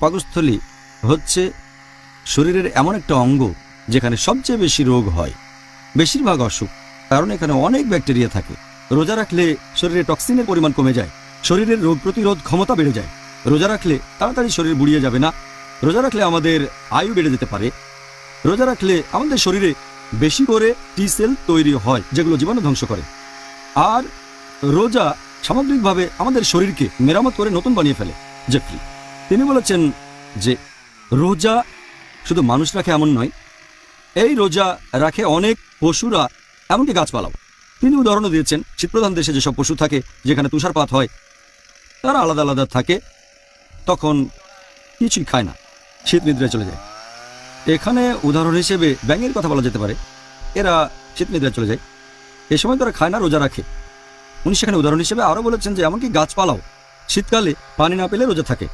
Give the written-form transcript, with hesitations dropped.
পাকস্থলী হচ্ছে শরীরের এমন একটা অঙ্গ যেখানে সবচেয়ে বেশি রোগ হয়, বেশিরভাগ অসুখ, কারণ এখানে অনেক ব্যাকটেরিয়া থাকে। রোজা রাখলে শরীরে টক্সিনের পরিমাণ কমে যায়, শরীরের রোগ প্রতিরোধ ক্ষমতা বেড়ে যায়। রোজা রাখলে তাড়াতাড়ি শরীর বুড়িয়ে যাবে না। রোজা রাখলে আমাদের আয়ু বেড়ে যেতে পারে। রোজা রাখলে আমাদের শরীরে বেশি করে টি সেল তৈরি হয়, যেগুলো জীবাণু ধ্বংস করে। আর রোজা সামগ্রিকভাবে আমাদের শরীরকে মেরামত করে নতুন বানিয়ে ফেলে। জেফরি তিনি বলেছেন যে রোজা শুধু মানুষ রাখে এমন নয়, এই রোজা রাখে অনেক পশুরা, এমনকি গাছপালাও। তিনি উদাহরণও দিয়েছেন শীতপ্রধান দেশে যেসব পশু থাকে, যেখানে তুষারপাত হয়, তারা আলাদা আলাদা থাকে, তখন কিছুই খায় না, শীত নিদ্রায় চলে যায়। এখানে উদাহরণ হিসেবে ব্যাঙের কথা বলা যেতে পারে, এরা শীত নিদ্রায় চলে যায়, এ সময় তারা খায় না, রোজা রাখে। উনি সেখানে উদাহরণ হিসেবে আরও বলেছেন যে এমনকি গাছপালাও শীতকালে পানি না পেলে রোজা থাকে।